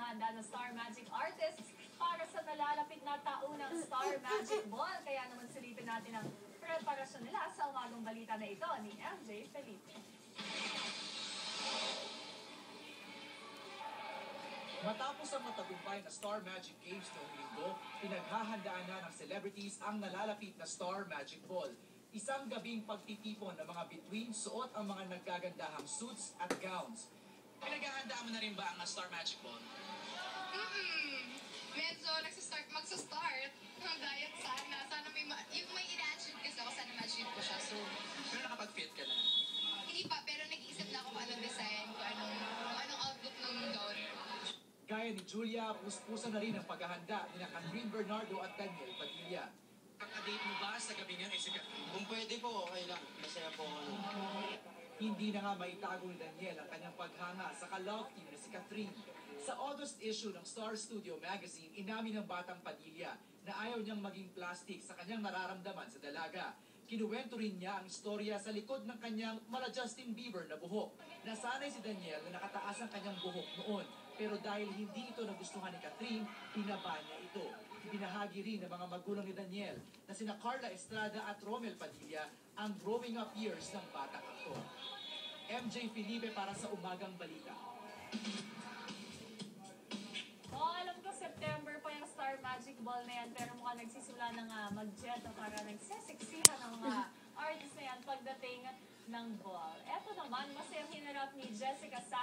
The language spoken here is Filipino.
naghahanda ng Star Magic Artists para sa nalalapit na taunang Star Magic Ball. Kaya naman silipin natin ang preparasyon nila sa umagang balita na ito ni MJ Felipe. Matapos ang matagumpay na Star Magic Games noong linggo, pinaghahandaan na ng celebrities ang nalalapit na Star Magic Ball. Isang gabing pagtitipon ng mga bituin, suot ang mga nagagandahang suits at gowns. Pinaghahandaan mo na rin ba ang Star Magic Ball? Medyo magsa-start ng diet sana. Sana yung may ina-achieve kasi ako, sana ma-achieve ko siya. So, Pero nakapag-fit ka na. hindi pa, pero nag-iisip na ako kung anong design, kung anong outlook ng gown. Gaya ni Julia, puspusan na rin ang paghahanda ni Catherine Bernardo at Daniel Padilla. Kakadate mo ba sa gabi niyan si Catherine? Kung pwede po, okay lang. Masaya po ako. Hindi na nga maitago ni Daniel ang kanyang paghanga sa ka-love team na si Catherine. Sa August issue ng Star Studio Magazine, inamin ng batang Padilla na ayaw niyang maging plastic sa kanyang nararamdaman sa dalaga. Kinuwento rin niya ang istorya sa likod ng kanyang mala Justin Bieber na buhok. Nasanay si Daniel na nakataas ang kanyang buhok noon, pero dahil hindi ito nagustuhan ni Catherine, pinaba niya ito. Binahagi rin ng mga magulang ni Daniel na sina Carla Estrada at Romel Padilla ang growing up years ng batang aktor. MJ Felipe para sa Umagang Balita. Alam ko September pa yung Star Magic Ball na yan, pero mukhang nagsisimula na nga mag-jet o para nagsesiksihan ng mga artists na yan pagdating ng ball. Eto naman, masayang hinarap ni Jessica Sa